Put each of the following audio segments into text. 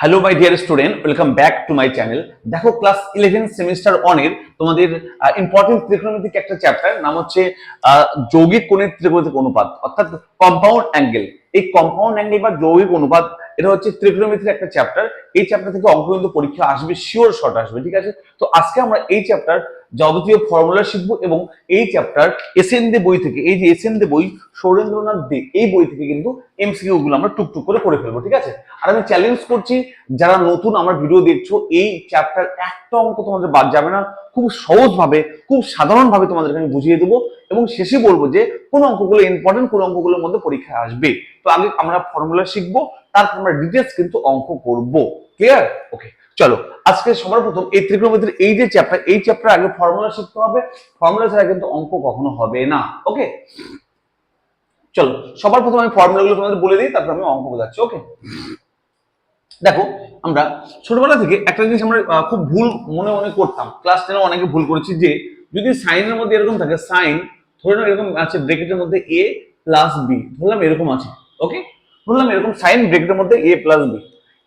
Hello my dear student, welcome back to my channel. দেখো class 11 semester 1 এর তোমাদের important ত্রিকোণমিতিক একটা চ্যাপ্টার, নাম হচ্ছে যৌগিক কোণের ত্রিকোণমিতিক অনুপাত, অর্থাৎ কম্পাউন্ড অ্যাঙ্গেল। এই কম্পাউন্ড অ্যাঙ্গেল বা যৌগিক অনুপাত এটা হচ্ছে ত্রিকোণমিতির একটা চ্যাপ্টার। এই চ্যাপ্টার থেকে অঙ্ক কিন্তু পরীক্ষা আসবে, শিওর শর্ট আসবে, ঠিক আছে? তো আজকে আমরা এই চ্যাপ্টার যাবতীয় ফর্মুলা শিখবো এবং এই চ্যাপ্টার এসএন দে বই থেকে, এই যে এসএন দে বই, সৌরেন্দ্রনাথ দে, এই বই থেকে কিন্তু এমসিকিউ গুলো আমরা টুকটুক করে করে ফেলবো, ঠিক আছে? আর আমি চ্যালেঞ্জ করছি, যারা নতুন আমার ভিডিও দেখছো, এই চ্যাপ্টার একটা অঙ্ক তোমাদের বাদ যাবে না। খুব সহজভাবে, খুব সাধারণভাবে তোমাদেরকে আমি বুঝিয়ে দেবো এবং শেষে বলবো যে কোন অঙ্কগুলো ইম্পর্টেন্ট, কোন অঙ্কগুলোর মধ্যে পরীক্ষা আসবে। তো আগে আমরা ফর্মুলা শিখবো, তারপর আমরা ডিটেলস কিন্তু অঙ্ক করব। ক্লিয়ার? ওকে, চলো আজকে সবার প্রথম এই ত্রিকোণমিতির এই যে চ্যাপ্টার, এই চ্যাপ্টার আগে ফর্মুলা শিখতে হবে। ফর্মুলা ছাড়া কিন্তু অঙ্ক কখনো হবে না। ওকে, চলো সবার প্রথম আমি ফর্মুলাগুলো তোমাদের বলে দিই, তারপর আমি অঙ্ক বোঝাচ্ছি। ওকে, দেখো আমরা ছোটবেলা থেকে একটা জিনিস আমরা খুব ভুল মনে মনে করতাম, ক্লাস 10 এ অনেকে ভুল করেছি, যে যদি সাইনের মধ্যে এরকম থাকে, সাইন ধরে নাও এরকম আছে ব্র্যাকেটের মধ্যে a প্লাস b, ধরলাম এরকম আছে। ওকে, ধরলাম এরকম সাইন ব্র্যাকেটের মধ্যে a প্লাস b।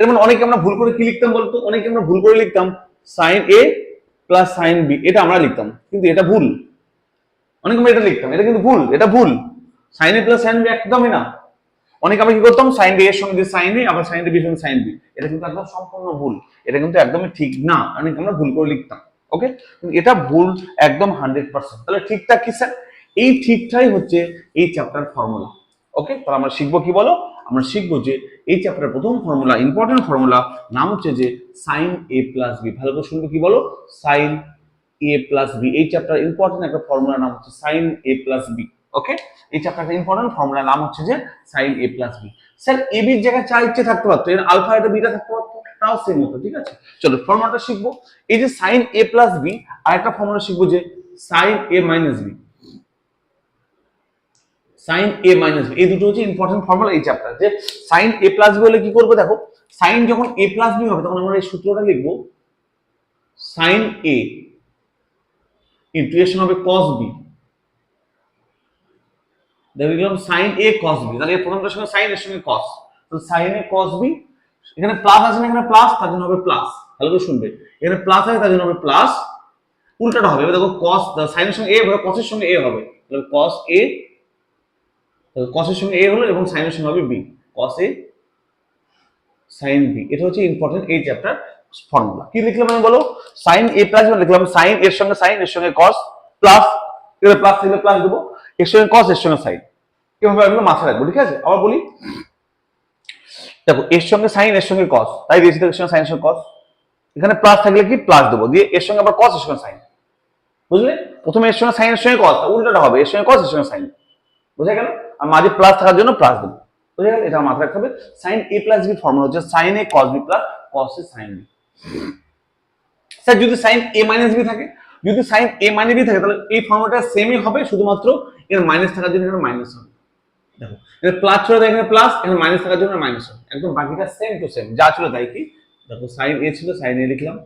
এর মানে অনেকে আমরা ভুল করে কি লিখতাম বলতো? অনেকে আমরা ভুল করে লিখতাম sine a plus sine b, এটা আমরা লিখতাম, কিন্তু এটা ভুল। অনেকে আমরা এটা লিখতাম, এটা কিন্তু ভুল, এটা ভুল। Sine a plus sine b একদমই না। অনেকে আমরা কি করতাম, সাইন ডি এর সঙ্গে সাইন এ, আবার সাইন ডি বি সঙ্গে সাইন বি, এটা কিন্তু একদম সম্পূর্ণ ভুল। এটা কিন্তু একদমই ঠিক না, অনেকে আমরা ভুল করে লিখতাম। ওকে, এটা ভুল একদম 100%। তাহলে ঠিকঠাক কি স্যার? এই ঠিকঠাকই হচ্ছে এই চ্যাপ্টার ফর্মুলা। ওকে, তাহলে আমরা শিখবো কি বলো? আমরা শিখবো যে এই চ্যাপ্টারের প্রথম ফর্মুলা, ইম্পর্টেন্ট ফর্মুলা, নাম হচ্ছে যে সাইন এ প্লাস বি। ভালো করে শুনবো, কি বলো? সাইন এ প্লাস বি। এই চ্যাপ্টার ইম্পর্টেন্ট একটা ফর্মুলা, নাম হচ্ছে সাইন এ প্লাস বি। ওকে, এই চ্যাপ্টারটা ইম্পর্টেন্ট ফর্মুলার নাম হচ্ছে যে সাইন এ প্লাস বি। স্যার এ বির জায়গায় যা ইচ্ছে থাকতে পারতো, এর আলফা এটা বিটা থাকতে পারতো, তাও সেম হতো, ঠিক আছে? চলো ফর্মুলাটা শিখবো। এই যে সাইন এ প্লাস বি, আর একটা ফর্মুলা শিখবো যে সাইন এ মাইনাস বি। সাইন এ মাইনাস বি, এই দুটো হচ্ছে ইম্পর্টেন্ট ফর্মুলা এই চ্যাপ্টার। যে সাইন এ প্লাস বি হলে কি করবো, দেখো সাইন যখন এ প্লাস বি হবে, তখন আমরা এই সূত্রটা লিখবো, সাইন এ ইন্টু এর সঙ্গে হবে কস বি। দেখলাম সাইন এ কস বি, তাহলে প্রথমটার সঙ্গে সাইন, এর সঙ্গে কস, তো সাইন এ কস বি। এখানে প্লাস আছে না, এখানে প্লাস, তার জন্য হবে প্লাস। ভালো করে শুনবে, এখানে প্লাস আছে তার জন্য হবে প্লাস। উল্টাটা হবে, দেখো কস সাইনের সঙ্গে এ হবে, কসের সঙ্গে এ হবে, তাহলে কস এ, কসের সঙ্গে এ হলো এবং সাইনের সঙ্গে হবে বি, কস এ সাইন বি। এটা হচ্ছে ইম্পর্টেন্ট এই চ্যাপ্টার ফর্মুলা। কি লিখলাম আমি বলো? সাইন এ প্লাস লিখলাম, সাইন এর সঙ্গে সাইন, এর সঙ্গে কস, প্লাস, এর প্লাস থাকলে প্লাস দেবো, এর সঙ্গে কস, এর সঙ্গে সাইন। কিভাবে এগুলো মাথায় রাখবো, ঠিক আছে? আবার বলি, দেখো এর সঙ্গে সাইন, এর সঙ্গে কস, তাই দিয়েছি, এর সঙ্গে সাইন, এর সঙ্গে কস। এখানে প্লাস থাকলে কি প্লাস দেবো, দিয়ে এর সঙ্গে আবার কস, এর সঙ্গে সাইন। বুঝলে? প্রথমে এর সঙ্গে সাইন, এর সঙ্গে কস, উল্টাটা হবে, এর সঙ্গে কস, এর সঙ্গে সাইন। বুঝা গেল? আর মাঝে প্লাস থাকার জন্য প্লাস দেবো। বুঝা গেল? এটা মাথায় রাখতে হবে। সাইন এ প্লাস বি ফর্মুলা হচ্ছে সাইন এ কস বি প্লাস কস এ সাইন বি। স্যার যদি সাইন এ মাইনাস বি থাকে, যদি সাইন এ মাইনাস বি থাকে, তাহলে এই ফর্মুলাটা সেমই হবে, শুধুমাত্র এর মাইনাস থাকার জন্য এখানে মাইনাস হবে। দেখো এখানে প্লাস ছিল, এখানে প্লাস, এখানে মাইনাস থাকার জন্য মাইনাস হবে, একদম বাকিটা সেম টু সেম যা ছিল তাই। কি দেখো, সাইন এ ছিল, সাইন এ লিখলাম,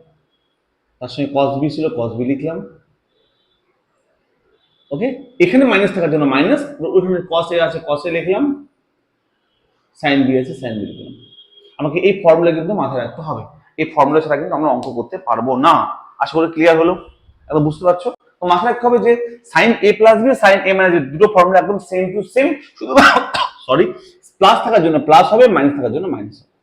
তার সঙ্গে কস বি ছিল, কস বি লিখলাম। ওকে, এখানে মাইনাস থাকার জন্য মাইনাস, ওখানে কস এ আছে, কস এ লিখলাম, সাইন বি আছে, সাইন বি লিখলাম। আমাকে এই ফর্মুলা কিন্তু মাথায় রাখতে হবে, এই ফর্মুলা ছাড়া কিন্তু আমরা অঙ্ক করতে পারবো না। আশা করি ক্লিয়ার হলো, একদম বুঝতে পারছো? তো মাথায় রাখতে হবে যে সাইন এ প্লাস বি, সাইন এ মাইনাস বি, দুটো ফর্মুলা একদম সেম টু সেম, শুধু সরি, প্লাস থাকার জন্য প্লাস হবে, মাইনাস থাকার জন্য মাইনাস হবে।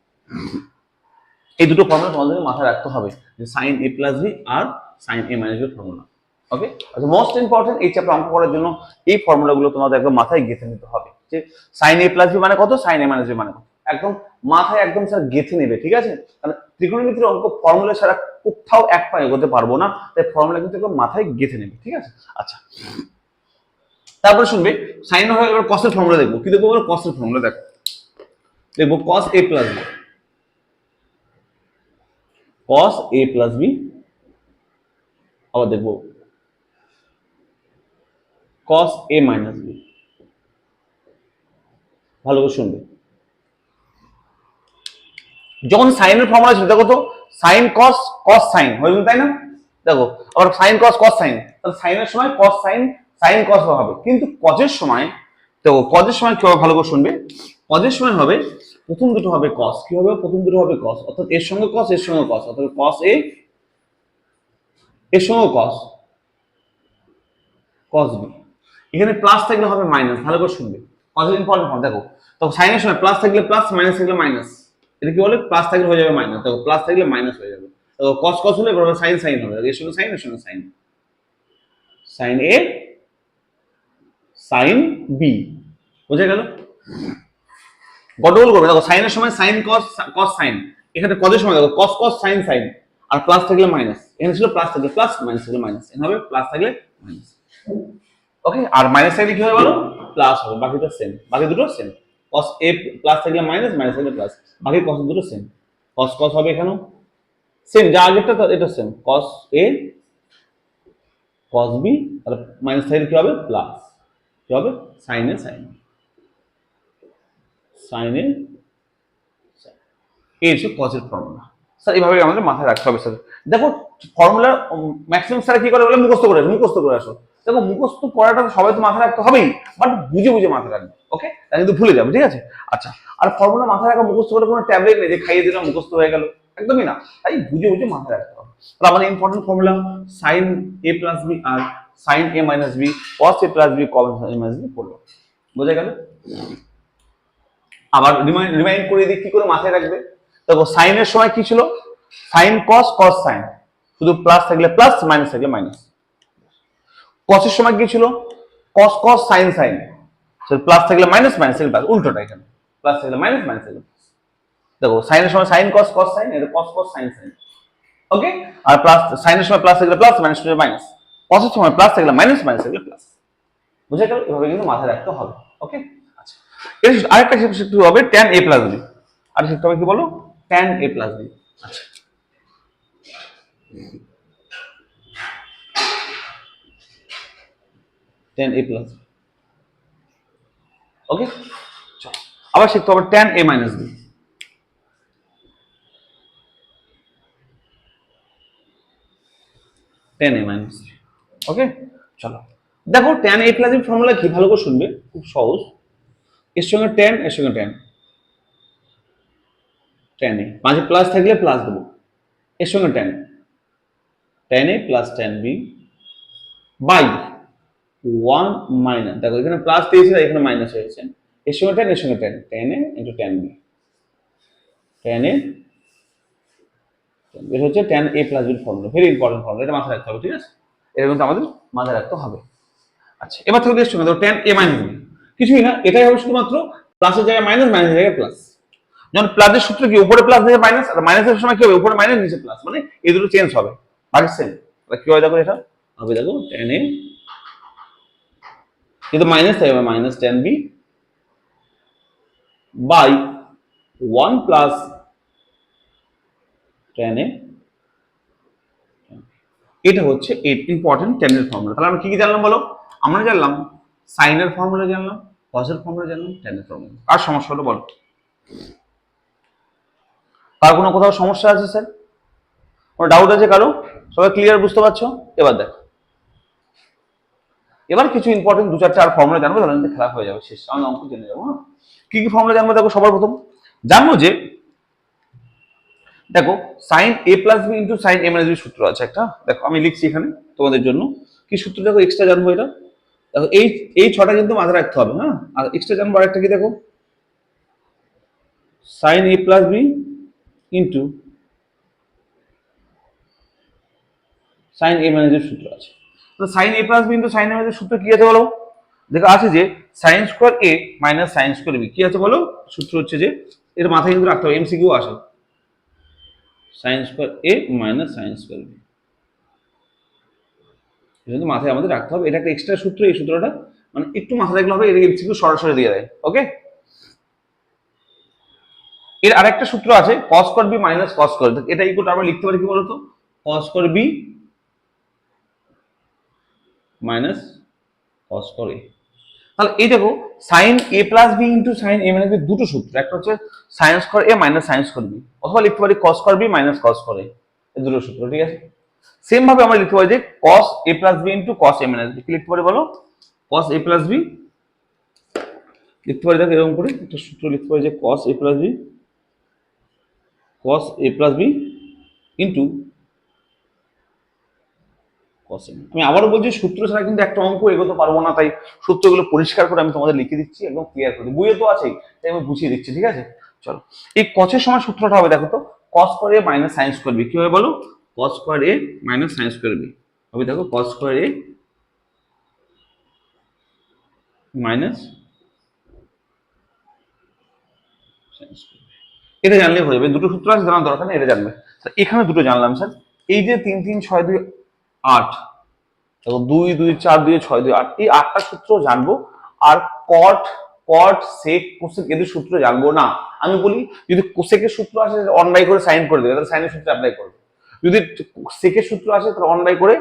এই দুটো ফর্মুলা তোমাদের মাথায় রাখতে হবে, যে সাইন এ প্লাস বি আর সাইন এ মাইনাস বি ফর্মুলা। ওকে, আচ্ছা মোস্ট ইম্পর্টেন্ট এই চ্যাপ্টার অঙ্ক করার জন্য এই ফর্মুলাগুলো তোমাদের একদম মাথায় গেঁথে নিতে হবে, যে সাইন এ প্লাস বি মানে কত, সাইন এ মাইনাস বি মানে কত, একদম মাথায় একদম স্যার গেঁথে নেবে, ঠিক আছে? কারণ ত্রিকোণমিতির অঙ্ক ফর্মুলা ছাড়া কোথাও এক পা এগোতে পারবো না, তাই ফর্মুলা কিন্তু একদম মাথায় গেঁথে নেবে, ঠিক আছে? আচ্ছা, তারপরে শুনবে সাইন হয়ে এবার কসের ফর্মুলা দেখবো। কি দেখবো? কসের ফর্মুলা দেখো, দেখবো কস এ প্লাস বি, কস এ প্লাস বি, আবার দেখবো কস এ মাইনাস বি। ভালো করে শুনবে, যখন সাইনের ফর্মুলা ছিল, দেখো তো সাইন কস, কস সাইন হয়ে, তাই না? দেখো আবার সাইন কস, কস সাইন, তাহলে সাইনের সময় কস সাইন, সাইন কস হবে, কিন্তু কজের সময়, দেখো কজের সময় কি হবে, ভালো করে শুনবে, কজের সময় হবে প্রথম দুটো হবে কস, কি হবে প্রথম দুটো হবে কস, অর্থাৎ এর সঙ্গে কস এর সঙ্গে কস, অর্থাৎ কস এ এর সঙ্গে কস, কস বি। এখানে প্লাস থাকলে হবে মাইনাস, ভালো করে শুনবে, কস ইম্পর্টেন্ট হবে। দেখো তখন সাইনের সময় প্লাস থাকলে প্লাস, মাইনাস থাকলে মাইনাস, এটা কি বলে প্লাস থাকলে হয়ে যাবে মাইনাস, দেখো প্লাস থাকলে মাইনাস হয়ে যাবে। দেখো কস কস হলে বড় সাইন সাইন হবে, এর সঙ্গে সাইন এর সঙ্গে সাইন, সাইন এ সাইন বি, বুঝে গেল? গন্ডগোল করবে, দেখো সাইনের সময় সাইন কস, কস সাইন, এখানে কজের সময় দেখো কস কস সাইন সাইন, আর প্লাস থাকলে মাইনাস, এখানে ছিল প্লাস থাকলে প্লাস, মাইনাস থাকলে মাইনাস, এখানে হবে প্লাস থাকলে মাইনাস। ওকে, আর মাইনাস থাকলে কি হবে বলো, প্লাস হবে, বাকিটা সেম, বাকি দুটো সেম। কস এ প্লাস থাকলে মাইনাস, মাইনাস থাকলে প্লাস, বাকি কস দুটো সেম। কস কস হবে এখানেও সেম, যা আগেরটা এটা সেম, কস এ কস বি, আর মাইনাস থাকলে কি হবে প্লাস, কি হবে সাইন এ সাইন, সাইন এ, এই হচ্ছে কজের ফর্মুলা। স্যার এইভাবে আমাদের মাথায় রাখতে হবে স্যার। দেখো ফর্মুলা ম্যাক্সিমাম স্যার কি করে বলে মুখস্থ করে আসো, মুখস্থ করে আসো। দেখো মুখস্থ করাটা সবাই তো মাথায় রাখতে হবেই, বাট বুঝে বুঝে মাথায় রাখবে, ওকে? তা কিন্তু ভুলে যাবে, ঠিক আছে? আচ্ছা, আর ফর্মুলা মাথায় রাখা মুখস্থ করে কোনো ট্যাবলেট নেই যে খাইয়ে দিলাম মুখস্থ হয়ে গেল, একদমই না। তাই বুঝে বুঝে মাথায় রাখতে হবে। তাহলে আমাদের ইম্পর্টেন্ট ফর্মুলা সাইন এ প্লাস বি আর সাইন এ মাইনাস বি, কস এ প্লাস বি কস এ মাইনাস বি পড়লো, বোঝা গেল? আবার রিমাইন্ড করে দিই কি করে মাথায় রাখবে। দেখো সাইনের সময় কি ছিল, সাইন কস কস সাইন, শুধু প্লাস থাকলে প্লাস, মাইনাস থাকলে মাইনাস। কসের সময় কি ছিল, কস কস সাইন সাইন, প্লাস থাকলে মাইনাস, মাইনাস থাকলে প্লাস, উল্টোটা এখানে প্লাস থাকলে মাইনাস, মাইনাস থাকলে প্লাস। দেখো সাইনের সময় সাইন কস কস সাইন, এটা কস কস সাইন সাইন, ওকে? আর প্লাস সাইনের সময় প্লাস থাকলে প্লাস, মাইনাস থাকলে মাইনাস, কসের সময় প্লাস থাকলে মাইনাস, মাইনাস থাকলে প্লাস, বুঝে গেল? এভাবে কিন্তু মাথায় রাখতে হবে, ওকে? আচ্ছা, এর আরেকটা শিখতে হবে tan a প্লাস বি, আর শিখতে হবে কি বলো, tan a প্লাস বি। আচ্ছা, tan a প্লাস, ওকে? চলো আবার শিখতে হবে tan a minus B, tan a minus B, okay? চলো দেখো tan a plus B formula কি, ভালো করে শুনবে, খুব সহজ। এর সঙ্গে tan, এর সঙ্গে tan, tan a মাঝে প্লাস থাকলে প্লাস দেবো, এর সঙ্গে tan, tan a plus tan b by 1 minus, দেখো এখানে প্লাস দিয়েছে এখানে মাইনাস হয়েছে, এর সঙ্গে tan, এর সঙ্গে tan, tan a into tan b, tan a, এটা হচ্ছে tan a plus B formula, very important formula, এটা মাথায় রাখতে হবে, ঠিক আছে? এটা কিন্তু আমাদের মাথায় রাখতে হবে। আচ্ছা, এবার থেকে এর সঙ্গে দেখো tan a মাইনাস বি, কিছুই না, এটাই হবে শুধুমাত্র প্লাসের জায়গায় মাইনাস, মাইনাসের জায়গায় প্লাস। যখন প্লাসের সূত্র কি উপরে প্লাস নিচে মাইনাস, আর মাইনাসের সময় কি হবে উপরে মাইনাস নিচে প্লাস, মানে এই দুটো চেঞ্জ হবে, বাকি সেম। তাহলে কি হয় দেখো, এটা হবে দেখো tan a, কিন্তু মাইনাস থাকবে minus tan b by 1 plus tan a, এটা হচ্ছে ইম্পর্টেন্ট tan এর ফর্মুলা। তাহলে আমরা কি কি জানলাম বলো, আমরা জানলাম সাইনের ফর্মুলা জানলাম, কসের ফর্মুলা জানলাম, tan এর ফর্মুলা। আর সমস্যা হলো বলো, কার কোনো কোথাও সমস্যা আছে স্যার, কোনো ডাউট আছে কারো? সবাই ক্লিয়ার, বুঝতে পারছো? এবার দেখো, এবার কিছু ইম্পর্টেন্ট দু চারটা আর ফর্মুলা জানবো, তাহলে খেলা হয়ে যাবে, শেষ, আমি অঙ্ক জেনে যাবো। হ্যাঁ, কি কি ফর্মুলা জানবো দেখো, সবার প্রথম জানবো যে দেখো সাইন এ প্লাস বি ইন্টু সাইন এ মাইনাস বি সূত্র আছে একটা, দেখো আমি লিখছি এখানে তোমাদের জন্য, কি সূত্র দেখো এক্সট্রা জানবো এটা, দেখো এই ছটা কিন্তু মাথায় রাখতে হবে। হ্যাঁ, আর এক্সট্রা জানবো আরেকটা কি, দেখো সাইন এ প্লাস বি ইন্টু সাইন এ মাইনাস বি সূত্র আছে। তো সাইন এ প্লাস বি ইন্টু সাইন এ মাইনাস সূত্র কি আছে বলো, দেখো আছে যে সাইন স্কোয়ার এ মাইনাস সাইন স্কোয়ার বি, কি আছে বলো, সূত্র হচ্ছে যে, এর মাথায় কিন্তু রাখতে হবে, এমসিকিউ আসে, সাইন স্কোয়ার এ মাইনাস সাইন স্কোয়ার বি, কিন্তু মাথায় আমাদের রাখতে হবে, এটা একটা এক্সট্রা সূত্র, এই সূত্রটা মানে একটু মাথায় রাখলে হবে, এটা এমসিকিউ সরাসরি দিয়ে দেয়, ওকে? এর আরেকটা সূত্র আছে cos square B minus cos square, এটা ইকুয়াল আমরা লিখতে পারি কি বলতো, cos square B minus cos square A. তাহলে এই দেখো sin a plus B into sin a minus B দুটো সূত্র, একটা হচ্ছে sin square a minus sin square B, অথবা লিখতে পারি cos square B minus cos square a, এই দুটো সূত্র, ঠিক আছে? সেম ভাবে আমরা লিখতে পারি যে cos a plus B into cos a minus b, কি লিখতে পারি বলো, cos a প্লাস বি লিখতে পারি দেখো এরকম করে একটা সূত্র লিখতে পারি যে cos a plus b, cos a plus B into cos a। আমি আবারও বলছি সূত্র ছাড়া কিন্তু একটা অঙ্ক এগোতে পারবো না, তাই সূত্রগুলো পরিষ্কার করে আমি তোমাদের লিখে দিচ্ছি, একদম ক্লিয়ার করে বইয়ে তো আছেই, তাই আমি বুঝিয়ে দিচ্ছি, ঠিক আছে। চলো, এই কসের সময় সূত্রটা হবে দেখো তো, cos square a minus sin square b, কি হবে বলো? cos square a minus sin square b হবে দেখো cos square a minus sin square b। এটা জানলে হয়ে যাবে, দুটো সূত্র আছে জানার দরকার নেই, এটা জানবে। এখানে দুটো জানলাম স্যার, এই যে 3 3 6 2 8, দেখো 2 2 4 2 6 2 8, এই 8টা সূত্র জানবো। আর কট কট সেক কোসেক এদের সূত্র জানবো না। আমি বলি যদি কোসেকের সূত্র আসে অন বাই করে সাইন করে দেবে, তাহলে সাইনের সূত্র অ্যাপ্লাই করবে। যদি সেকের সূত্র আসে তাহলে অন বাই করে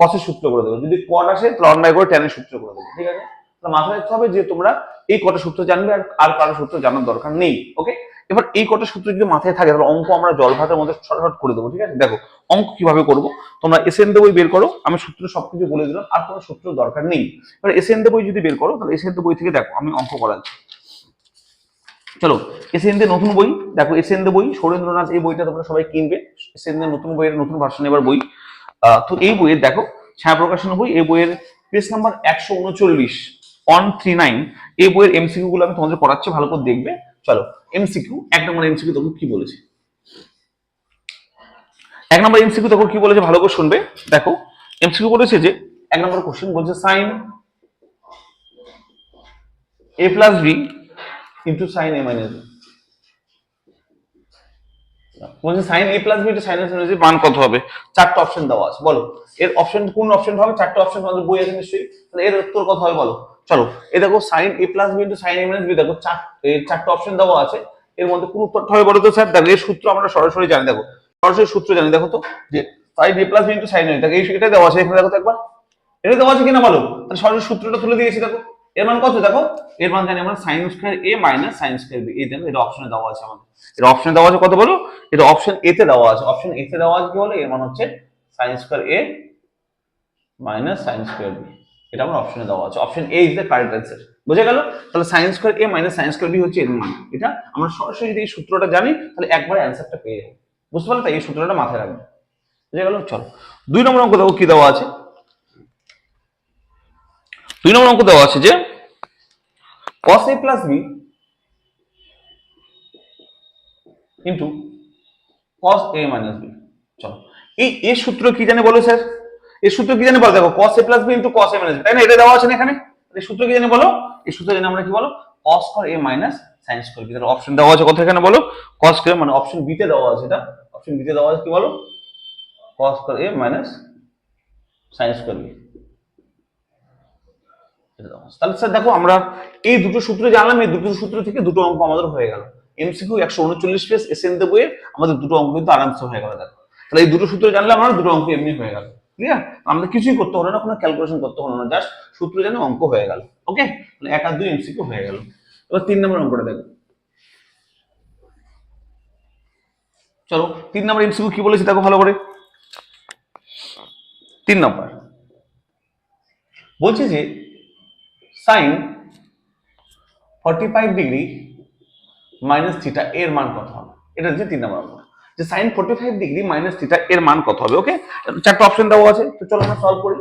কসের সূত্র করে দেবে। যদি কট আসে তাহলে অন বাই করে ট্যানের সূত্র করে দেবে, ঠিক আছে। তাহলে মাথায় রাখতে হবে যে তোমরা এই কটা সূত্র জানবে, আর কারো সূত্র জানার দরকার নেই। ওকে, এবার এই কটা সূত্র যদি মাথায় থাকে তাহলে অঙ্ক আমরা জল ভাতের মধ্যে শর্টকাট করে দেবো, ঠিক আছে। দেখো অঙ্ক কিভাবে করবো, তোমরা এসএন বই বের করো, আমি সূত্র সবকিছু বলে দিলাম, আর কোনো সূত্র দরকার নেই। এবার এসএন বই যদি বের করো তাহলে এসএন বই থেকে দেখো আমি অঙ্ক করাচ্ছি। চলো, এসএন নতুন বই দেখো, এসএন বই সুরেন্দ্রনাথ, এই বইটা তোমরা সবাই কিনবে। এসএন নতুন বইয়ের নতুন ভার্সন এবার বই। তো এই বইয়ের দেখো ছায়া প্রকাশন বই, এই বইয়ের পেজ নাম্বার 139 139, এই বইয়ের এমসিকিউ গুলো আমি তোমাদের পড়াচ্ছি, ভালো করে দেখবে। চলো এমসিকিউ, 1 নম্বর এমসিকিউ দেখো কি বলেছে। 1 নম্বর এমসিকিউ দেখো কি বলেছে, ভালো করে শুনবে। দেখো এমসিকিউ বলেছে যে 1 নম্বর কোশ্চেন বলছে sine a plus B into sine a minus B. বলছে sine a plus B into sine a minus B মান কত হবে? 4টা অপশন দেওয়া আছে, বলো এর অপশন কোন অপশনটা হবে? 4টা অপশন তোমাদের বই আছে নিশ্চয়ই, তাহলে এর উত্তর কত হবে বলো। চলো, এই দেখো sine a plus B into sine a minus B, দেখো 4টা অপশন দেওয়া আছে, এর মধ্যে কোন উত্তরটা হবে বলো তো স্যার? দেখো এর সূত্র আমরা সরাসরি জানি, দেখো সরাসরি সূত্র জানি, দেখো তো যে sine a plus B into sine a, দেখো এটা দেওয়া আছে এখানে, দেখো তো একবার এটা দেওয়া আছে কিনা বলো। তাহলে সরাসরি সূত্রটা তুলে দিয়েছি, দেখো এর মান কত, দেখো এর মান জানি আমরা sine square a minus sine square b, এই দেখো এটা অপশনে দেওয়া আছে আমাদের, এটা অপশনে দেওয়া আছে কত বলো, এটা অপশন এ তে দেওয়া আছে, অপশন এ তে দেওয়া আছে কি বলো, এর মান হচ্ছে sine square a minus sine square b, এটা আমার অপশনে দেওয়া আছে, option A is the correct answer. বুঝে গেল? তাহলে sine square a minus sine square b হচ্ছে এর মান, এটা আমরা সরাসরি যদি এই সূত্রটা জানি তাহলে একবারে অ্যান্সারটা পেয়ে যাবো। বুঝতে পারলে? তাই এই সূত্রটা মাথায় রাখবে। বুঝে গেল? চলো 2 নম্বর অঙ্ক দেখো কি দেওয়া আছে। 2 নম্বর অঙ্ক দেওয়া আছে যে cos a plus b into cos a minus b। চলো, এই সূত্র কি জানে বলো স্যার? এই সূত্র কি জানে বলো, দেখো cos a plus b into cos a minus b, তাই না? এটা দেওয়া আছে না এখানে। এই সূত্র কি জানে বলো? এই সূত্র জানি আমরা কি বলো, cos square a minus sin square b। তাহলে অপশন দেওয়া আছে কত এখানে বলো, cos স্কয়ার, মানে অপশন বি তে দেওয়া আছে, এটা অপশন বি তে দেওয়া আছে কি বলো, cos square a minus sin square b। তাহলে স্যার দেখো আমরা এই দুটো সূত্র জানলাম, এই দুটো সূত্র থেকে দুটো অঙ্ক আমাদের হয়ে গেল। এমসিকিউ 139 পেজ এসএন দে বইয়ে আমাদের দুটো অঙ্ক কিন্তু আরামসে হয়ে গেল। দেখো তাহলে এই দুটো সূত্র জানলে আমরা দুটো অঙ্ক এমনি হয়ে গেল, ক্লিয়ার। আমাদের কিছুই করতে হলো না, কোনো ক্যালকুলেশন করতে হলো না, জাস্ট সূত্র জানে অঙ্ক হয়ে গেল। ওকে, তাহলে 1 আর 2 এমসিকিউ হয়ে গেল। এবার 3 নম্বর অঙ্কটা দেখো। চলো 3 নম্বর এমসিকিউ কি বলেছে দেখো ভালো করে। 3 নম্বর বলছে যে সাইন 45 ডিগ্রি মাইনাস থিটা এর মান কত হবে, এটা হচ্ছে 3 নম্বর অঙ্ক, যে সাইন 45 ডিগ্রি মাইনাস থিটা এর মান কত হবে। ওকে, 4টা অপশন দেওয়া আছে, তো চলো আমরা সলভ করি।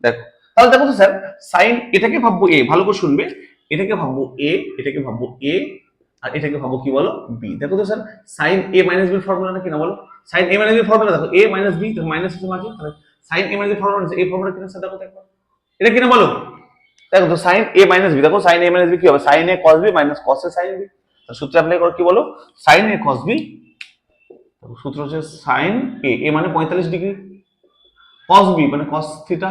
দেখো তাহলে দেখো তো স্যার, সাইন এটাকে ভাববো এ, ভালো করে শুনবে, এটাকে ভাববো এ, এটাকে ভাববো এ, আর এটাকে ভাববো কি বলো বি। দেখো তো স্যার, সাইন এ মাইনাস বি ফর্মুলাটা কি না বলো, সাইন এ মাইনাস বি ফর্মুলা দেখো, এ মাইনাস বি, তো মাইনাস আছে মাঝে, তাহলে সাইন এ মাইনাস বি ফর্মুলা এই ফর্মুলা কিনা স্যার, দেখো তো একবার এটা কিনা বলো। দেখো তো সাইন এ মাইনাস বি, দেখো সাইন এ মাইনাস বি কি হবে, সাইন এ কস বি মাইনাস কস এ সাইন বি। সূত্র অ্যাপ্লাই করো কি বলো, সাইন এ কস বি, সূত্র হচ্ছে সাইন এ, এ মানে 45 ডিগ্রি, কস বি মানে কস থিটা,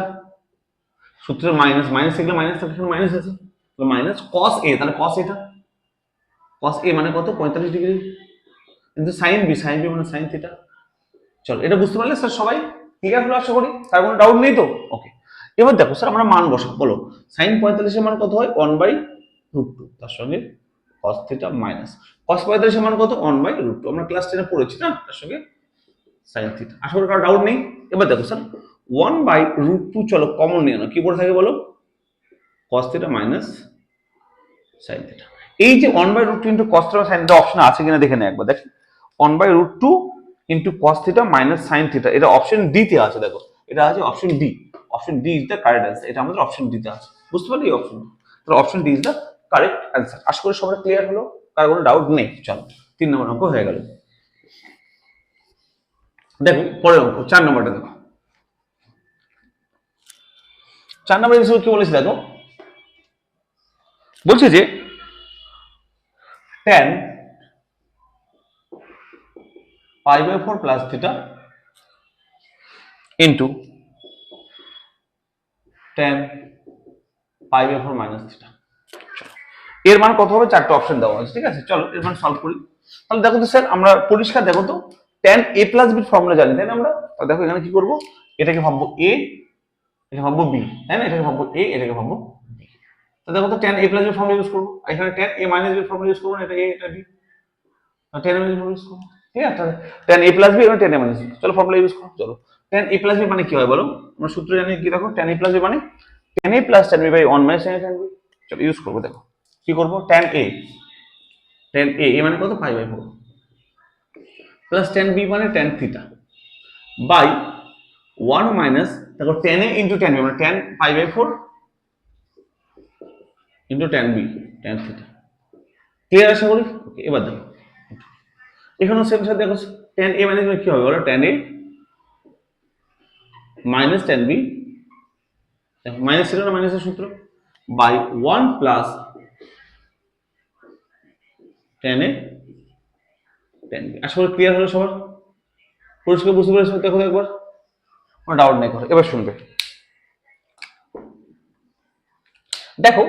সূত্রের মাইনাস, মাইনাস এগুলো মাইনাস থাকে, মাইনাস আছে, তো মাইনাস কস এ, তাহলে কস এটা, কস এ মানে কত 45 ডিগ্রি, কিন্তু সাইন বি, সাইন বি মানে সাইন থিটা। চলো এটা বুঝতে পারলে স্যার সবাই, ক্লিয়ার হলো আশা করি, তার কোনো ডাউট নেই তো? ওকে, এবার দেখো স্যার আমরা মান বসাবো, বলো সাইন 45 এর মান কত হয় 1/√2, তার সঙ্গে cos থিটা মাইনাস cos 45 এর মান কত 1/√2, আমরা ক্লাস 10 এ পড়েছি না, তার সঙ্গে sin থিটা। আশা করি কারো ডাউট নেই। এবার দেখো স্যার 1/√2 চলো কমন নিয়ে নাও, কি পড়ে থাকে বলো, cos theta minus sine theta. এই যে 1/√2 into cos theta sine theta option আছে কিনা দেখে নেই একবার, দেখি 1/√2 into cos theta minus sine theta, এটা অপশন ডি তে আছে। দেখো এটা আছে option D. Option D is the correct answer. এটা আমাদের অপশন ডি তে আছে, বুঝতে পারলি এই অপশন। তাহলে option D is the correct answer. আশা করি সবার ক্লিয়ার হলো, কার কোনো ডাউট নেই। চলো 3 নম্বর অঙ্ক হয়ে গেল। দেখো পরের অঙ্ক 4 নম্বরটা দেখো। 4 নম্বরে কি বলেছে দেখো, বলছে যে tan π/4 plus theta into tan π/4 minus theta. এর মান কত হবে? 4টা অপশন দেওয়া আছে, ঠিক আছে। চলো এর মান সলভ করি। তাহলে দেখো তো স্যার, আমরা পরিষ্কার দেখো তো tan a plus b formula জানি, তাই না আমরা? তাহলে দেখো এখানে কি করব, এটাকে ভাববো a, এটা ভাববো b, তাই না? এটাকে ভাববো a, এটাকে ভাববো b। তো দেখো তো tan a plus b formula use করব, এখানে tan a minus b formula use করব না, এটা a এটা b, tan a minus b use করব, ঠিক আছে। তাহলে tan a প্লাস b এবং tan a মাইনাস b, চলো ফর্মুলা ইউজ করো। চলো tan a প্লাস b মানে কি হয় বলো? আমরা সূত্র জানি কি, দেখো tan a প্লাস b মানে tan a plus tan b by 1 minus tan a tan b। চলো ইউজ করব। দেখো কি করব, tan a মানে কত, π/4 প্লাস tan b মানে tan থিটা বাই 1 মাইনাস, দেখো tan a into tan b মানে tan π/4 into tan b tan theta. Clear আশা করি? ওকে, এবার দেখো এখানেও সেম সাথে দেখো tan a মানে কি হবে বলো, tan a minus tan b, দেখো মাইনাস ছিল না, মাইনাসের সূত্র, by 1 plus tan a tan b। আশা করি ক্লিয়ার হলো সবার, পরিষ্কার বুঝতে পেরেছো? দেখো একবার, কোনো ডাউট নেই করো। এবার শুনবে, দেখো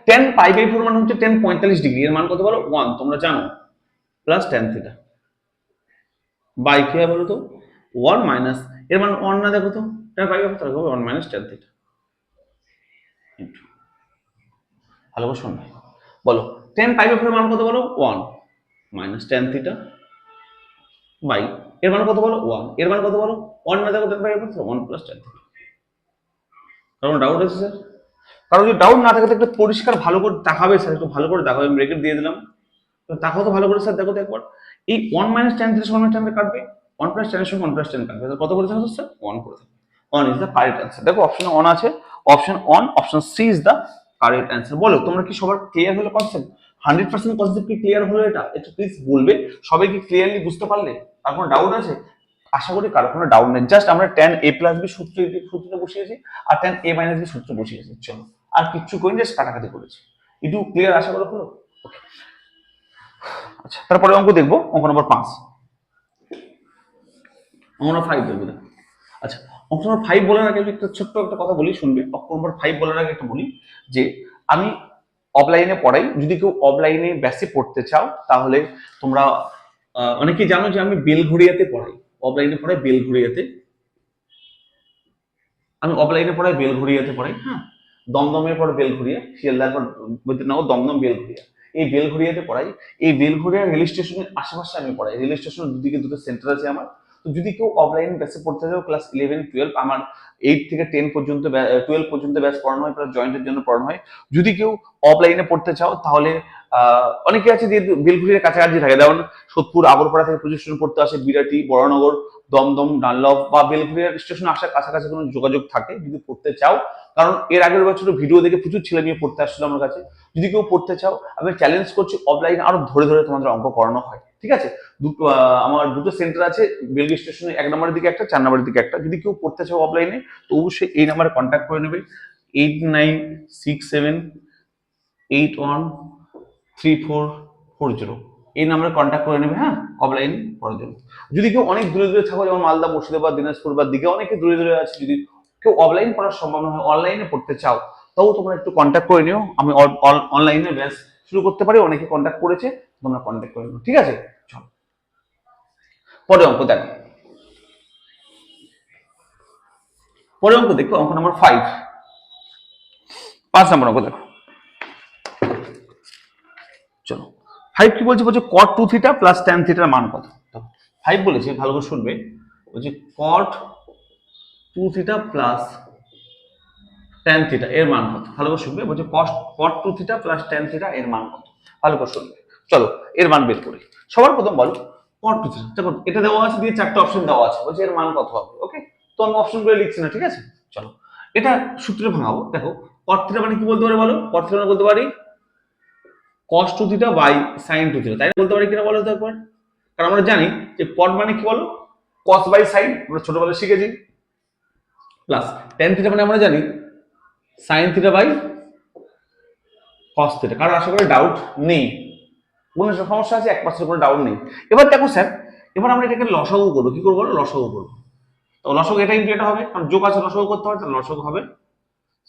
tan π/4 মানে হচ্ছে tan 45 ডিগ্রি, এর মান কত বলো 1, তোমরা জানো, প্লাস tan থিটা বাই কি হবে বলো তো 1 মাইনাস, এর মান 1 না, দেখো তো tan π/4 তাহলে হবে 1 মাইনাস tan থিটা। ভালো করে শুনবে, বলো tan π/4 এর মান কত বলো 1 মাইনাস tan থিটা বাই এর মান কত বলো 1, এর মান কত বলো 1 না, দেখো tan π/4 তো 1 প্লাস tan থিটা। কারণ ডাউট আছে স্যার? কারণ যদি ডাউট না থাকে তো একটু পরিষ্কার ভালো করে দেখাবে স্যার, একটু ভালো করে দেখাবে। আমি ব্রেকেট দিয়ে দিলাম, তো তাকাও তো ভালো করে স্যার, দেখো তো একবার। এই 1 মাইনাস tan থিটা সমান tan কাটবে, 1 প্লাস tan এর সঙ্গে 1 প্লাস tan কাটবে, কত করে থাকবে স্যার 1 করে থাকবে। 1 ইজ দ্য কারেক্ট অ্যান্সার। দেখো অপশন 1 আছে, option 1 option C is the correct answer. বলো তোমরা কি সবার ক্লিয়ার হলো কনসেপ্ট? 100% কনসেপ্ট কি ক্লিয়ার হলো? এটা একটু প্লিজ বলবে, সবাই কি ক্লিয়ারলি বুঝতে পারলে? আর কোনো ডাউট আছে? আশা করি কারো কোনো ডাউট নেই। জাস্ট আমরা tan a প্লাস b সূত্রটা বসিয়েছি আর tan a মাইনাস b সূত্র বসিয়েছি, চলো আর কিচ্ছু করিনি, জাস্ট কাটাকাটি করেছি। একটু ক্লিয়ার আশা করা হলো? ওকে, আচ্ছা তারপরে অঙ্ক দেখবো, অঙ্ক নম্বর 5, অঙ্ক নম্বর 5 দেখবো। আচ্ছা অঙ্ক নম্বর 5 বলার আগে একটা ছোট্ট একটা কথা বলি, শুনবে। অঙ্ক নম্বর 5 বলার আগে একটা বলি যে আমি অফলাইনে পড়াই, যদি কেউ অফলাইনে বেসে পড়তে চাও তাহলে তোমরা অনেকেই জানো যে আমি বেলঘড়িয়াতে পড়াই, অফলাইনে পড়াই বেলঘড়িয়াতে, আমি অফলাইনে পড়াই বেলঘড়িয়াতে পড়াই, হ্যাঁ। দমদমের পর বেলঘড়িয়া, শিয়ালদার পর নাও দমদম বেলঘড়িয়া, এই বেলঘড়িয়াতে পড়াই। এই বেলঘড়িয়া রেল স্টেশনের আশেপাশে আমি পড়াই, রেল স্টেশনের দুদিকে দুটো সেন্টার আছে আমার। তো যদি কেউ অফলাইন ব্যাচে পড়তে চাও, ক্লাস 11 12 আমার 8 থেকে 10 পর্যন্ত 12 পর্যন্ত ব্যাচ পড়ানো হয়, প্লাস জয়েন্টের জন্য পড়ানো হয়। যদি কেউ অফলাইনে পড়তে চাও তাহলে অনেকে আছে যে বেলঘড়িয়ার কাছাকাছি থাকে, যেমন সোদপুর আগরপাড়া থেকে প্রচুর স্টুডেন্ট পড়তে আসে, বিরাটি বড়নগর দমদম ডানলপ বা বেলঘড়িয়া স্টেশন আসার কাছাকাছি কোনো যোগাযোগ থাকে যদি পড়তে চাও। কারণ এর আগের বছর ভিডিও দেখে প্রচুর ছেলে মেয়ে পড়তে আসছিল আমার কাছে। যদি কেউ পড়তে চাও, আমি চ্যালেঞ্জ করছি অফলাইনে আরো ধরে ধরে তোমাদের অঙ্ক করানো হয়, ঠিক আছে। আমার দুটো সেন্টার আছে, বেলঘড়িয়া স্টেশনে 1 নম্বরের দিকে একটা, 4 নম্বরের দিকে একটা। যদি কেউ পড়তে চাও অফলাইনে তো অবশ্যই এই নাম্বারে কন্ট্যাক্ট করে নেবে, 8967813440, এই নাম্বারে কন্ট্যাক্ট করে নেবে, হ্যাঁ, অফলাইন পড়ার জন্য। যদি কেউ অনেক দূরে দূরে থাকো, যেমন মালদা মুর্শিদাবাদ দিনাজপুর বা দিকে অনেকে দূরে দূরে আছে, যদি কেউ অফলাইন পড়ার সম্ভব না হয়, অনলাইনে পড়তে চাও, তাও তোমরা একটু কন্ট্যাক্ট করে নিও। আমি অনলাইনে ব্যাচ শুরু করতে পারি, অনেকে কন্ট্যাক্ট করেছে, তোমরা কন্ট্যাক্ট করে নিও, ঠিক আছে। চলো পরে অঙ্ক দেখো, পরে অঙ্ক দেখো, অঙ্ক নাম্বার 5, 5 নম্বর অঙ্ক দেখো। চলো 5 কি বলছে, বলছে cot 2 থিটা প্লাস tan থিটার মান কত? 5 বলেছে, ভালো করে শুনবে, বলছে cot 2 theta plus tan theta এর মান কত? ভালো করে শুনবে, বলছে cot 2 theta plus tan theta এর মান কত? ভালো করে শুনবে। চলো এর মান বের করি। সবার প্রথম বলো cot 2 থিটা। দেখো এটা দেওয়া আছে, দিয়ে চারটা অপশন দেওয়া আছে, বলছে এর মান কত হবে। ওকে, তো আমি অপশনগুলো লিখছি না, ঠিক আছে। চলো এটা সূত্রে ভাঙাবো। দেখো cot থিটা মানে কি বলতে পারি বলো? cot থিটা মানে বলতে পারি cos 2 theta by sin 2 theta, তাই না? বলতে পারি কিনা বলো তো একবার। কারণ আমরা জানি যে cot মানে কি বলো, cos বাই sin, আমরা ছোটবেলায় শিখেছি। প্লাস tan থিটা মানে আমরা জানি sin theta by cos theta. কারণ আশা করি ডাউট নেই, কোনো সমস্যা আছে 1% কোনো ডাউট নেই। এবার দেখো স্যার, এবার আমরা এটাকে লসাগু করবো। কি করবো? লসাগু করবো। তো লসাগু এটা ইন্টু এটা হবে, কারণ যোগ আছে, লসাগু করতে হবে, তাহলে লসাগু হবে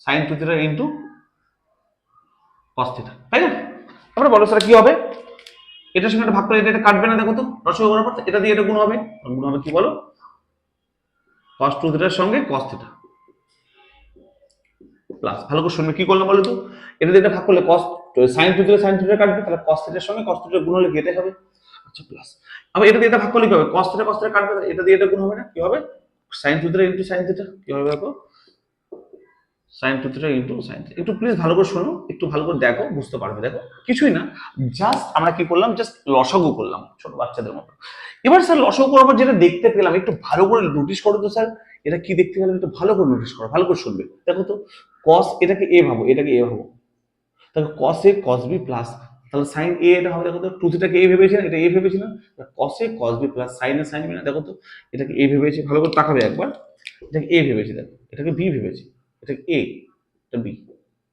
sin 2 theta into cos theta, তাই না? তারপরে বলো স্যার কি হবে? এটার সঙ্গে একটা ভাগ করে এটা কাটবে না, দেখো তো লসাগু করার পর এটা দিয়ে এটা গুণ হবে। গুণ হবে কি বলো? cos 2 থিটার সঙ্গে cos থিটা প্লাস, ভালো করে শুনবে কি করলাম বলো তো, এটা দিয়ে এটা ভাগ করলে cos sin 2 theta sin theta কাটবে, তাহলে cos থিটার সঙ্গে cos থিটা গুণ হলে কি এটাই হবে। আচ্ছা প্লাস, আবার এটা দিয়ে এটা ভাগ করলে কি হবে? cos থিটা কাটবে, এটা দিয়ে এটা গুণ হবে না, কি হবে? sin 2 theta into sin theta, কি হবে দেখো? sin 2 theta into sin theta. একটু প্লিজ ভালো করে শোনো, একটু ভালো করে দেখো, বুঝতে পারবে। দেখো কিছুই না, জাস্ট আমরা কি করলাম, জাস্ট লসাগু করলাম ছোট বাচ্চাদের মতো। এবার স্যার লসাগু করার পর যেটা দেখতে পেলাম, একটু ভালো করে নোটিশ করো তো স্যার, এটা কি দেখতে পেলাম একটু ভালো করে নোটিশ করো, ভালো করে শুনবে। দেখো তো cos এটাকে a ভাবো, এটাকে a ভাবো, তাহলে cos a cos b plus, তাহলে sin a এটা হবে। দেখো তো 2 থিটাকে a ভেবেছি না, এটা a ভেবেছি না, cos a cos b plus sin a sin b না, দেখো তো এটাকে a ভেবেছি, ভালো করে তাকাবে একবার, এটাকে a ভেবেছি, দেখো এটাকে b ভেবেছি, এটাকে a, এটা b।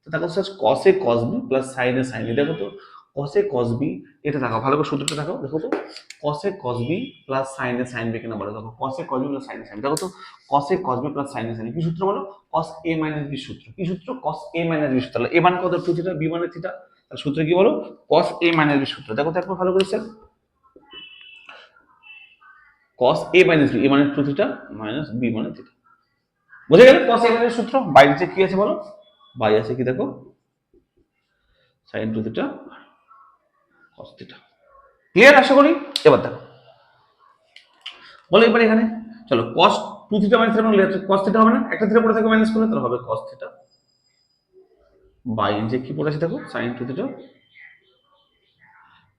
তো দেখো sir cos a cos b plus sin a sin b, দেখো তো cos a cos b, এটা দেখো ভালো করে সূত্রটা দেখো, দেখো তো cos a cos b plus sin a sin b কেন বলে? দেখো cos a cos b plus sin a sin b, দেখো তো cos a cos b plus sin a sin b কি সূত্র বলো? cos a minus b সূত্র। কি সূত্র? cos a minus b সূত্র। তাহলে a মান কত? 2 থিটা, b মানে থিটা, তাহলে সূত্র কি বলো? cos a minus b সূত্র। দেখো তো একবার ভালো করে sir, cos a minus b, a মানে 2 থিটা মাইনাস b মানে থিটা। বুঝে গেলে cos a minus সূত্র? বাইরে কি আছে বলো? বাইরে আছে কি দেখো, sin 2 theta cos theta. Clear আশা করি। এবার দেখো বলো এবার এখানে, চলো cos 2 থিটা মাইনাস থিটা মানে cos থিটা হবে না, একটা থিটা পড়ে থাকবে মাইনাস করলে, তাহলে হবে cos থিটা বাই যে কি পড়েছে দেখো sin 2 theta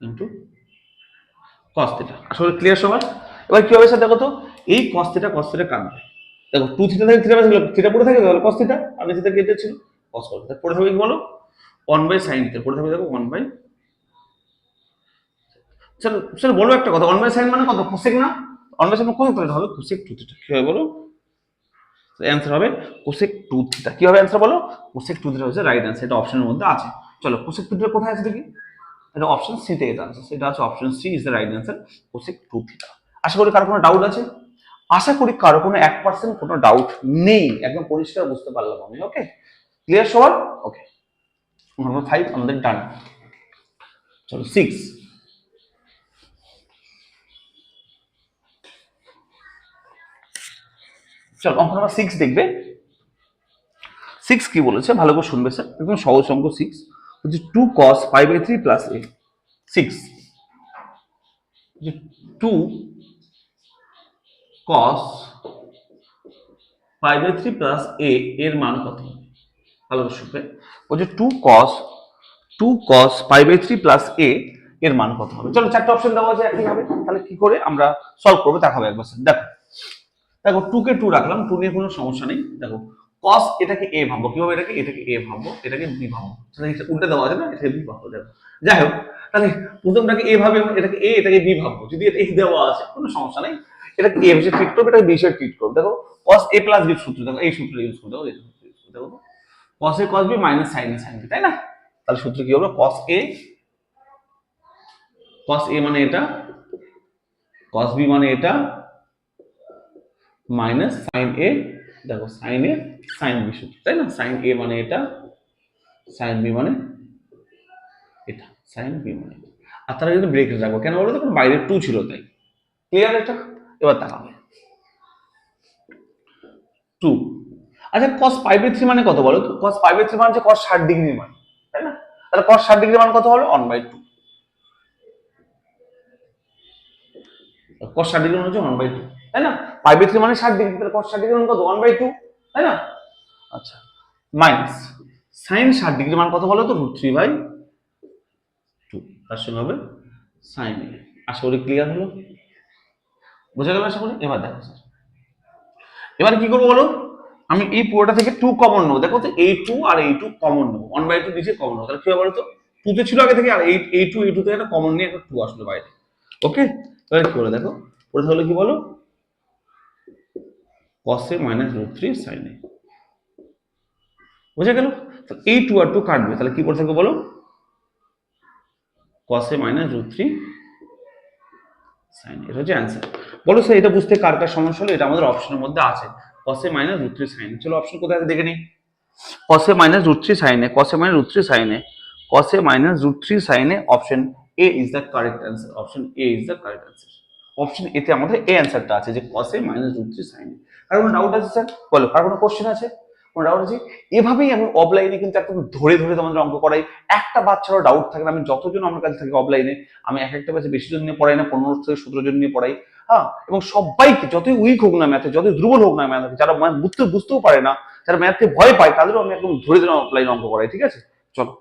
into cos theta. আসলে ক্লিয়ার সবার? এবার কি হবে স্যার দেখো তো, এই cos থিটা কাটবে। দেখো 2 থিটা থেকে থিটা বাঁচলো, থিটা পড়ে থাকে, তাহলে cos থিটা, আর নিচে থেকে এটা ছিল cos থিটা, পড়ে থাকবে কি বলো? 1 বাই sin থিটা পড়ে থাকবে, দেখো 1 বাই, স্যার স্যার বলো একটা কথা, 1 বাই sin মানে কত? কোসেক না? 1 বাই sin কত করে হবে? Cosec 2 theta. কি হবে বলো? অ্যান্সার হবে কোসেক 2 থিটা। কি হবে অ্যান্সার বলো? কোসেক 2 থিটা হচ্ছে রাইট অ্যান্সার, এটা অপশনের মধ্যে আছে। চলো কোসেক 2 থিটা কোথায় আছে দেখি? এটা অপশন সি তে এটা আছে, সেটা আছে option C is the right answer, cosec 2 theta. আশা করি কারো কোনো ডাউট আছে? আশা করি কারো কোনো 1% কোনো ডাউট নেই, একদম পরিষ্কার বুঝতে পারলাম আমি। ওকে, ক্লিয়ার সবার? ওকে, নাম্বার 5 আমাদের ডান। চলো 6, চলো অঙ্ক নাম্বার 6 দেখবে। 6 কি বলেছে ভালো করে শুনবে স্যার, একদম সহজ অঙ্ক। 6 হচ্ছে 2 cos pi by 3 plus a। 6 2 cos pi by 3 plus a এর মান কত? ভালো করে শুনবে, বলছে 2 cos pi by 3 plus a এর মান কত হবে। চলো চারটা অপশন দেওয়া আছে একই ভাবে, তাহলে কি করে আমরা সলভ করবো দেখাবো একবার স্যার। দেখো দেখো 2 কে 2 রাখলাম, 2 নিয়ে কোনো সমস্যা নেই। দেখো cos এটাকে a ভাববো, কি হবে? এটাকে a ভাববো, এটাকে b ভাববো, তাহলে এটা উল্টে দেওয়া আছে না, এটাকে b ভাববো। দেখো যাই হোক, তাহলে প্রথমটাকে a ভাবে, এটাকে a, এটাকে b ভাববো। যদি এটা a দেওয়া আছে কোনো সমস্যা নেই, এটাকে a হিসেবে ট্রিট করবে, এটাকে b হিসেবে ট্রিট করবে। দেখো cos a plus b সূত্র, দেখো এই সূত্র ইউজ করতে হবে। দেখো cos a cos b minus sin a sin b, তাই না? তাহলে সূত্র কি হবে? cos a মানে এটা, cos b মানে এটা, মাইনাস sin a, দেখো sin a sin b সূত্র, তাই না? sin a মানে এটা, sin b মানে এটা, sin b মানে এটা। আর তারা কিন্তু ব্রেকেট রাখবো, কেন বলো তো? কারণ বাইরে 2 ছিল তাই। ক্লিয়ার এটা? এবার তাকাবে 2। আচ্ছা cos pi by 3 মানে কত বলো তো? cos pi by 3 মানে হচ্ছে cos 60 ডিগ্রি মান, তাই না? তাহলে cos 60 ডিগ্রি মান কত হলো? 1/2। cos 60 ডিগ্রি মানে হচ্ছে 1/2, তাই না? pi by 3 মানে 60 ডিগ্রি, তাহলে cos 60 ডিগ্রি মানে কত? 1/2, তাই না? আচ্ছা মাইনাস সাইন 60 ডিগ্রি মান কত বলো তো √3/2, তার সঙ্গে হবে সাইন এ। আশা করি ক্লিয়ার হলো, বুঝা গেল আশা করি। এবার দেখো স্যার, এবার কি করবো বলো, আমি এই পুরোটা থেকে 2 কমন নেবো। দেখো তো এই 2 আর এই 2 কমন নেবো, 1/2 নিচে কমন নেবো। তাহলে কি হবে বলো তো, 2 তে ছিল আগে থেকে, আর এই 2 থেকে একটা কমন নিয়ে একটা 2 আসলো বাইরে। ওকে, তাহলে কি বলে দেখো, পরে তাহলে কি বলো, cos a minus √3 sin a, বুঝা গেল। এই 2 আর 2 কাটবে, তাহলে কি করে থাকবে বলো, cos a minus √3 sin a, এটা হচ্ছে অ্যান্সার। বলো স্যার এটা বুঝতে কার কার সমস্যা হলো, এটা আমাদের অপশনের মধ্যে আছে cos a minus √3 sin a। চলো অপশন কোথায় আছে দেখে নিই। cos a minus √3 sin a, cos a minus √3 sin a, cos a minus √3 sin a, option A is the correct answer, option A is the correct answer. Option এতে আমাদের এ অ্যান্সারটা আছে, যে cos a minus √3 sin a। আর কোনো doubt আছে sir বলো, আর কোনো question আছে, কোনো ডাউট আছে? এভাবেই আমি অফলাইনে কিন্তু একদম ধরে ধরে তোমাদের অঙ্ক করাই, একটা বাচ্চারও ডাউট থাকে না। আমি যতজন আমার কাছে থাকি অফলাইনে, আমি এক একটা ব্যাচে বেশি জন নিয়ে পড়াই না, 15 থেকে 17 জন নিয়ে পড়াই। হ্যাঁ, এবং সবাইকে, যতই উইক হোক না ম্যাথে, যতই দুর্বল হোক না ম্যাথে, যারা বুঝতেও পারে না, যারা ম্যাথকে ভয় পায়, তাদেরও আমি একদম ধরে ধরে অফলাইন অঙ্ক করাই। ঠিক আছে, চলো।